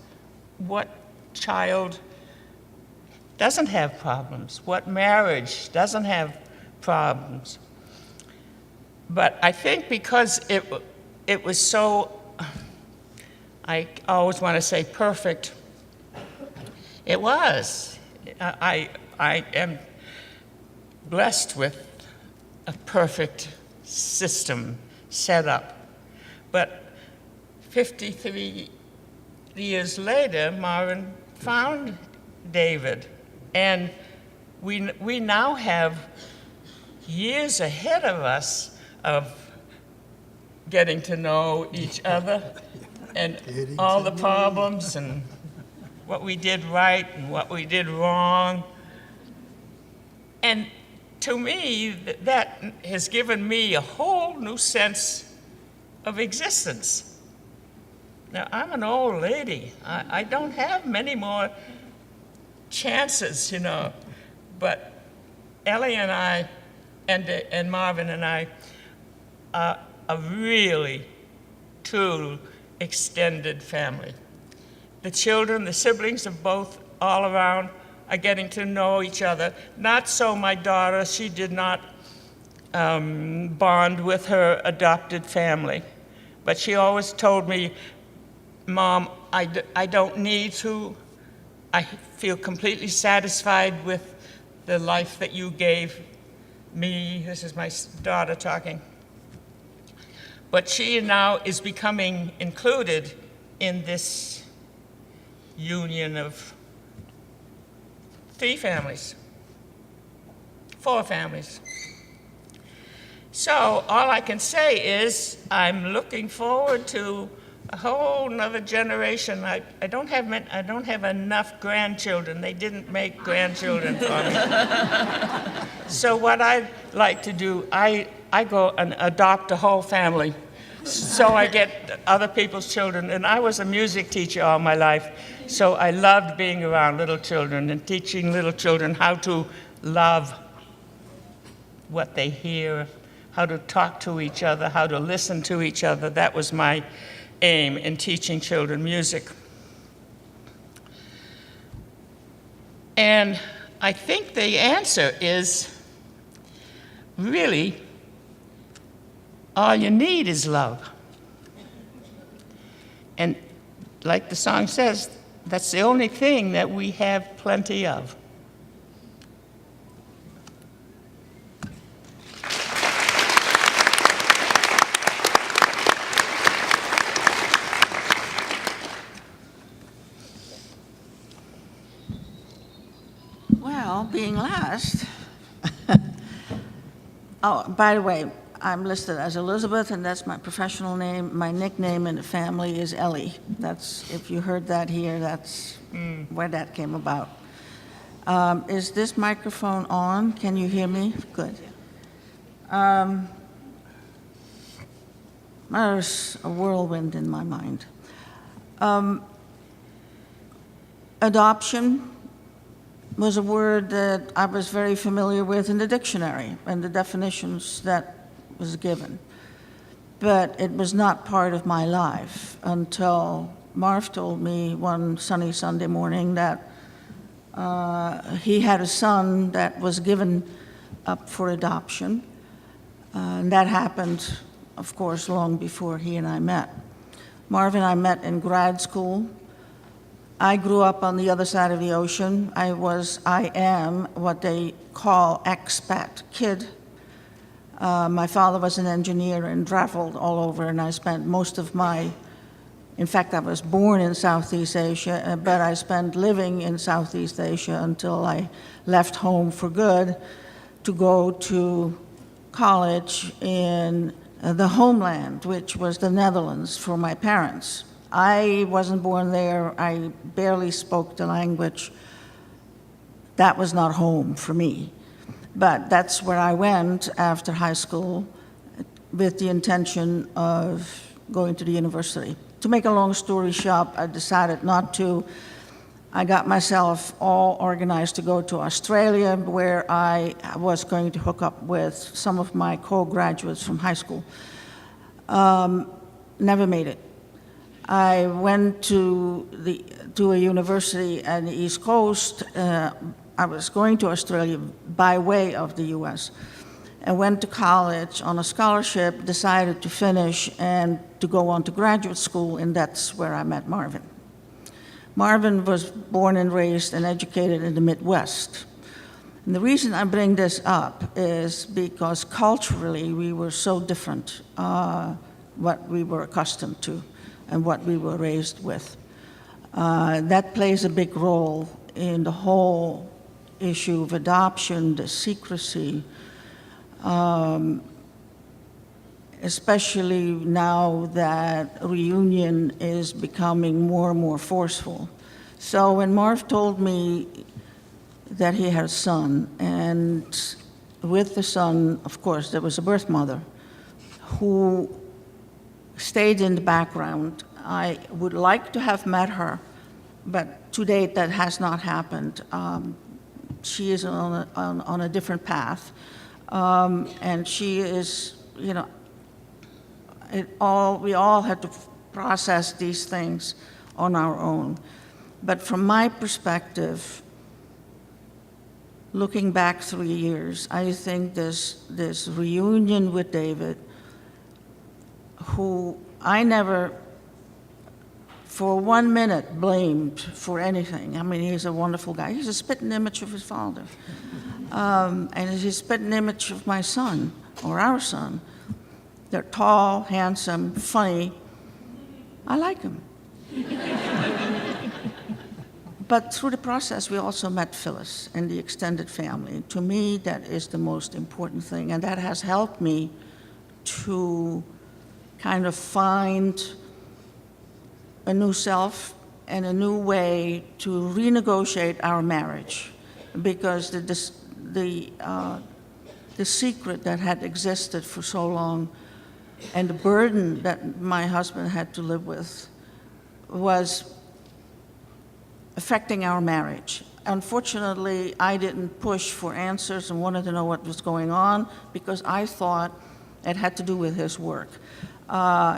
What child doesn't have problems? What marriage doesn't have problems? But I think because it was so, I always want to say perfect, it was. I am blessed with a perfect system set up. But 53 years later, Marvin found David, and we now have years ahead of us of getting to know each other and all the problems and what we did right and what we did wrong. And to me, that has given me a whole new sense of existence. Now, I'm an old lady. I don't have many more chances, you know. But Ellie and I, and Marvin and I, are a really, true, extended family. The children, the siblings of both all around are getting to know each other. Not so my daughter, she did not bond with her adopted family. But she always told me, Mom, I don't need to. I feel completely satisfied with the life that you gave me. This is my daughter talking. But she now is becoming included in this union of 4 families. So all I can say is I'm looking forward to a whole nother generation. I don't have enough grandchildren. They didn't make grandchildren for me. So what I like to do, I go and adopt a whole family. So I get other people's children. And I was a music teacher all my life. So I loved being around little children and teaching little children how to love what they hear, how to talk to each other, how to listen to each other. That was my aim in teaching children music. And I think the answer is really all you need is love. And like the song says, that's the only thing that we have plenty of. Well, being last. Oh, by the way, I'm listed as Elizabeth, and that's my professional name. My nickname in the family is Ellie. That's, if you heard that here, that's where that came about. Is this microphone on? Can you hear me? Good. There's a whirlwind in my mind. Adoption was a word that I was very familiar with in the dictionary and the definitions that was given. But it was not part of my life until Marv told me one sunny Sunday morning that he had a son that was given up for adoption. And that happened, of course, long before he and I met. Marv and I met in grad school. I grew up on the other side of the ocean. I am what they call expat kid. My father was an engineer and traveled all over, and I spent most of in fact, I was born in Southeast Asia, but I spent living in Southeast Asia until I left home for good to go to college in the homeland, which was the Netherlands, for my parents. I wasn't born there. I barely spoke the language. That was not home for me. But that's where I went after high school with the intention of going to the university. To make a long story short, I decided not to. I got myself all organized to go to Australia, where I was going to hook up with some of my co-graduates from high school. Never made it. I went to a university on the East Coast. I was going to Australia by way of the US. I went to college on a scholarship, decided to finish and to go on to graduate school, and that's where I met Marvin. Marvin was born and raised and educated in the Midwest. And the reason I bring this up is because culturally we were so different, what we were accustomed to and what we were raised with. That plays a big role in the whole issue of adoption, the secrecy, especially now that reunion is becoming more and more forceful. So when Marv told me that he had a son, and with the son, of course, there was a birth mother who stayed in the background. I would like to have met her, but to date that has not happened. She is on a different path, and she is, you know, we all had to process these things on our own. But from my perspective, looking back 3 years, I think this reunion with David, who I never for 1 minute blamed for anything. I mean, he's a wonderful guy. He's a spitting image of his father. And he's a spitting image of my son, or our son. They're tall, handsome, funny. I like him. But through the process, we also met Phyllis and the extended family. To me, that is the most important thing, and that has helped me to kind of find a new self and a new way to renegotiate our marriage, because the secret that had existed for so long and the burden that my husband had to live with was affecting our marriage. Unfortunately, I didn't push for answers and wanted to know what was going on because I thought it had to do with his work.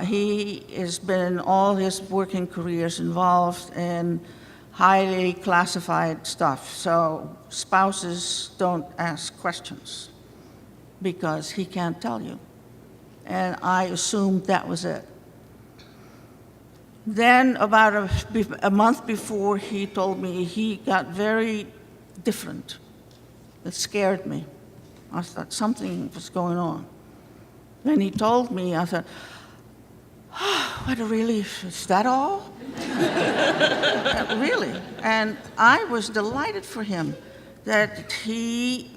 He has been all his working careers involved in highly classified stuff, so spouses don't ask questions because he can't tell you. And I assumed that was it. Then about a month before, he told me he got very different. It scared me. I thought something was going on. Then he told me, I thought, oh, what a relief. Is that all? Really. And I was delighted for him that he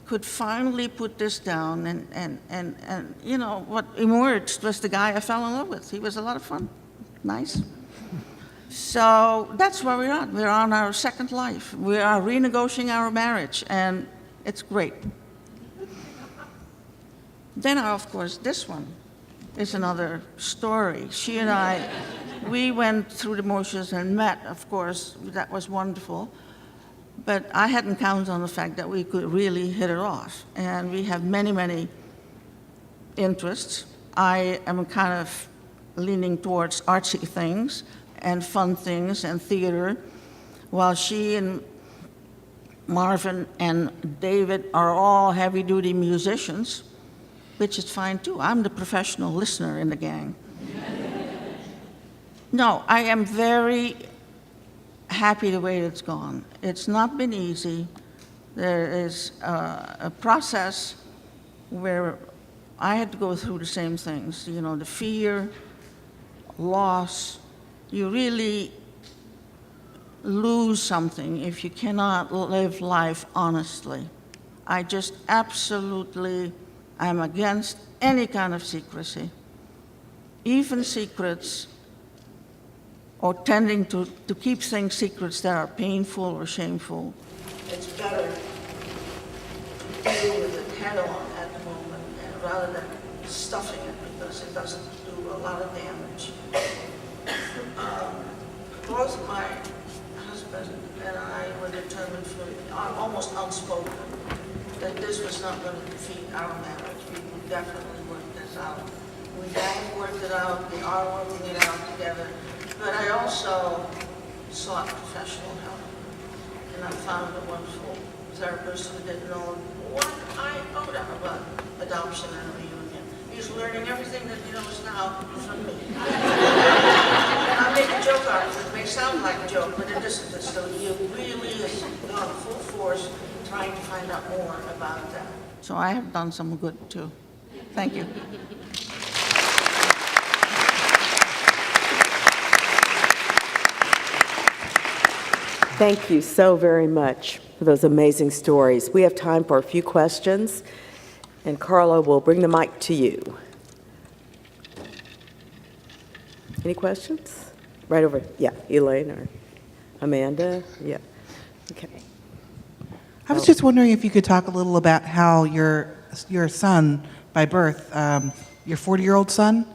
could finally put this down. And you know, what emerged was the guy I fell in love with. He was a lot of fun. Nice. So that's where we're at. We're on our second life. We are renegotiating our marriage, and it's great. Then, of course, this one is another story. She and I, we went through the motions and met, of course. That was wonderful. But I hadn't counted on the fact that we could really hit it off. And we have many, many interests. I am kind of leaning towards artsy things and fun things and theater, while she and Marvin and David are all heavy-duty musicians, which is fine too. I'm the professional listener in the gang. No, I am very happy the way it's gone. It's not been easy. There is a process where I had to go through the same things, you know, the fear, loss. You really lose something if you cannot live life honestly. I just absolutely am against any kind of secrecy, even secrets, or tending to keep things secrets that are painful or shameful. It's better to deal with it head on at the moment, and rather than stuffing it, because it doesn't do a lot of damage. Both my husband and I were determined, almost unspoken, that this was not going to defeat our marriage. We would definitely work this out. We have worked it out. We are working it out together. But I also sought professional help, and I found a wonderful therapist who didn't know one iota about adoption and reunion. He's learning everything that he knows now from me. And I make a joke out of it. It may sound like a joke, but it isn't. So he really is on full force trying to find out more about that. So I have done some good too. Thank you. Thank you so very much for those amazing stories. We have time for a few questions, and Carla will bring the mic to you. Any questions? Right over, yeah, Elaine or Amanda? Yeah, okay. I was just wondering if you could talk a little about how your son by birth, your 40-year-old son,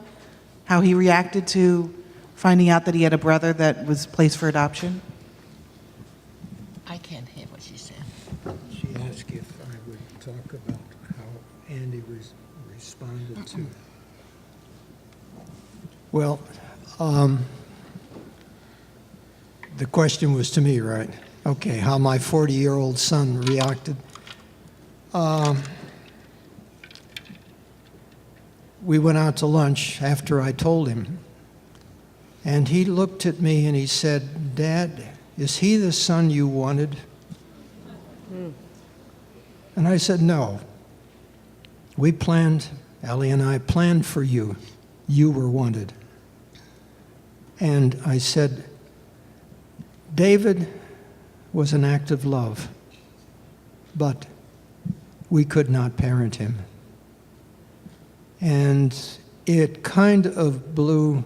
how he reacted to finding out that he had a brother that was placed for adoption? I can't hear what she said. She asked if I would talk about how Andy responded to. Well, the question was to me, right? Okay, how my 40-year-old son reacted. We went out to lunch after I told him, and he looked at me and he said, "Dad, is he the son you wanted?" And I said, "No. We planned, Ellie and I planned for you. You were wanted." And I said, "David was an act of love, but we could not parent him." And it kind of blew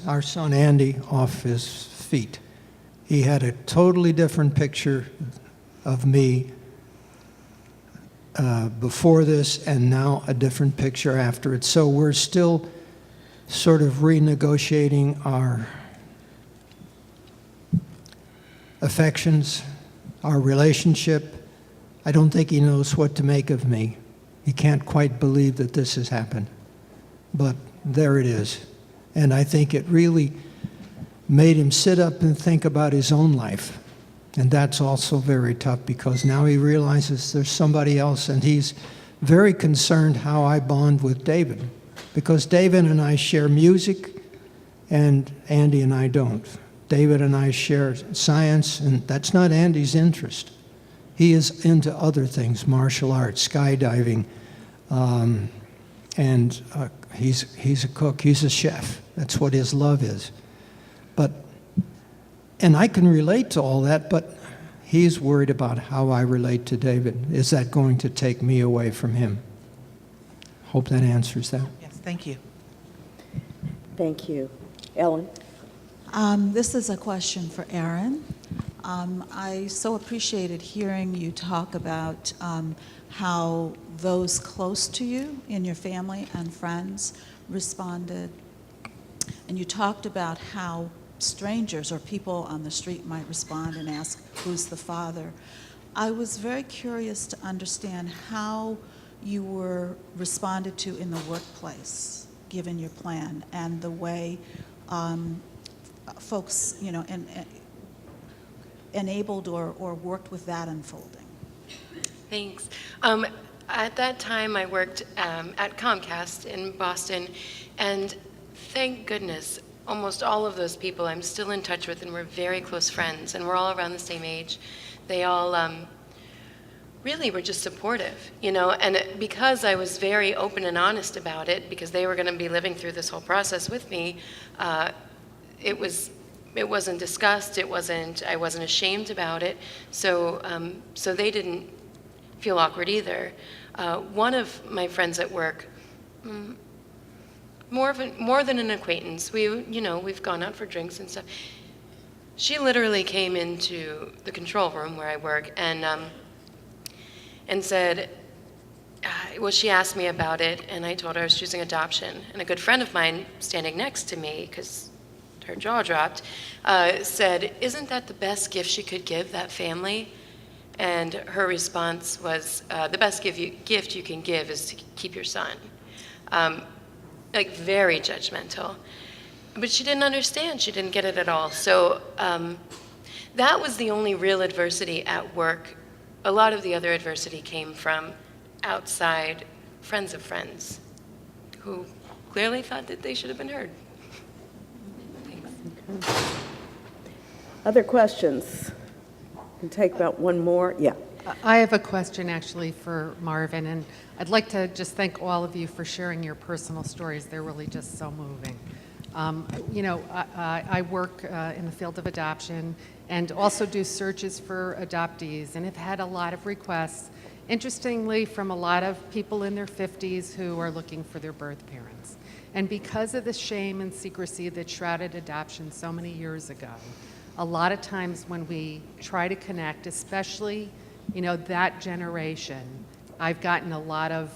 our son Andy off his feet. He had a totally different picture of me before this, and now a different picture after it. So we're still sort of renegotiating our affections, our relationship. I don't think he knows what to make of me. He can't quite believe that this has happened. But there it is. And I think it really made him sit up and think about his own life. And that's also very tough, because now he realizes there's somebody else, and he's very concerned how I bond with David, because David and I share music and Andy and I don't. David and I share science, and that's not Andy's interest. He is into other things, martial arts, skydiving, and he's a cook, he's a chef. That's what his love is. And I can relate to all that, but he's worried about how I relate to David. Is that going to take me away from him? Hope that answers that. Yes, thank you. Thank you. Ellen? This is a question for Erin. I so appreciated hearing you talk about how those close to you in your family and friends responded. And you talked about how strangers or people on the street might respond and ask, "Who's the father?" I was very curious to understand how you were responded to in the workplace, given your plan, and the way folks, enabled or worked with that unfolding. Thanks. At that time, I worked at Comcast in Boston, and thank goodness, almost all of those people I'm still in touch with, and we're very close friends, and we're all around the same age. They all really were just supportive, and because I was very open and honest about it, because they were going to be living through this whole process with me, it wasn't discussed, I wasn't ashamed about it, so they didn't feel awkward either. One of my friends at work, more than an acquaintance, we've gone out for drinks and stuff. She literally came into the control room where I work and said, she asked me about it, and I told her I was choosing adoption. And a good friend of mine standing next to me, because her jaw dropped, said, "Isn't that the best gift she could give that family?" And her response was, "The best gift you can give is to keep your son." Very judgmental. But she didn't understand. She didn't get it at all. So that was the only real adversity at work. A lot of the other adversity came from outside friends of friends who clearly thought that they should have been heard. Thanks. Other questions? We can take about one more. Yeah. I have a question actually for Marvin, and I'd like to just thank all of you for sharing your personal stories. They're really just so moving. I work in the field of adoption and also do searches for adoptees, and have had a lot of requests, interestingly, from a lot of people in their 50s who are looking for their birth parents. And because of the shame and secrecy that shrouded adoption so many years ago, a lot of times when we try to connect, especially that generation, I've gotten a lot of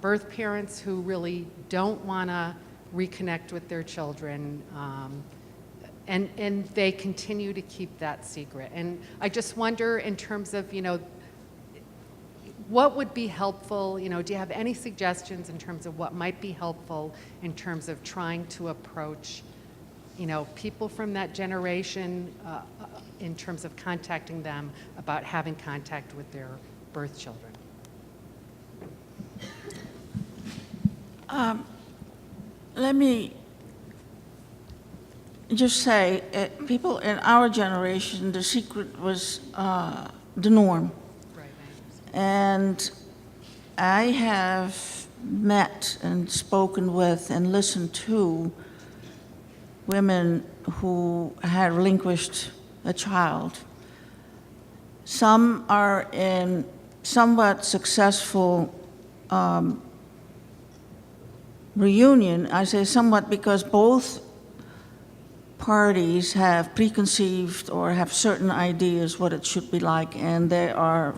birth parents who really don't want to reconnect with their children, and they continue to keep that secret. And I just wonder, in terms of, what would be helpful, do you have any suggestions in terms of what might be helpful in terms of trying to approach, people from that generation in terms of contacting them about having contact with their birth children? Let me just say, people in our generation, the secret was the norm. Right. And I have met and spoken with and listened to women who had relinquished a child. Some are in somewhat successful reunion. I say somewhat because both parties have preconceived or have certain ideas what it should be like, and they are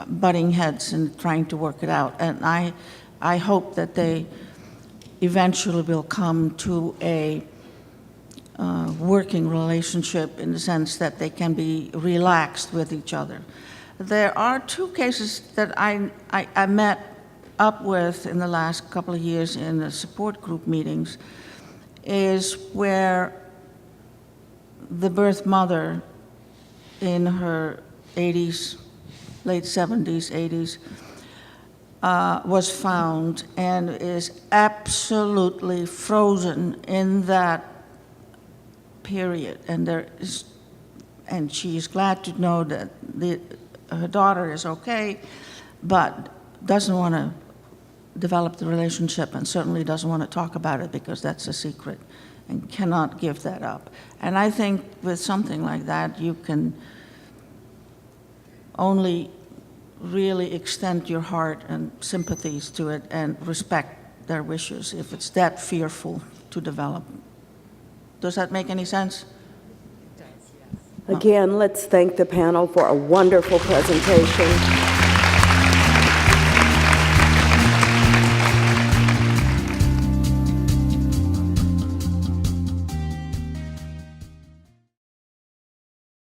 butting heads and trying to work it out. And I hope that they eventually will come to a working relationship in the sense that they can be relaxed with each other. There are two cases that I met up with in the last couple of years in the support group meetings, is where the birth mother in her 80s, late 70s, 80s, was found and is absolutely frozen in that period. And she is glad to know that her daughter is okay, but doesn't want to develop the relationship and certainly doesn't want to talk about it because that's a secret and cannot give that up. And I think with something like that, you can only really extend your heart and sympathies to it and respect their wishes if it's that fearful to develop. Does that make any sense? Again, let's thank the panel for a wonderful presentation.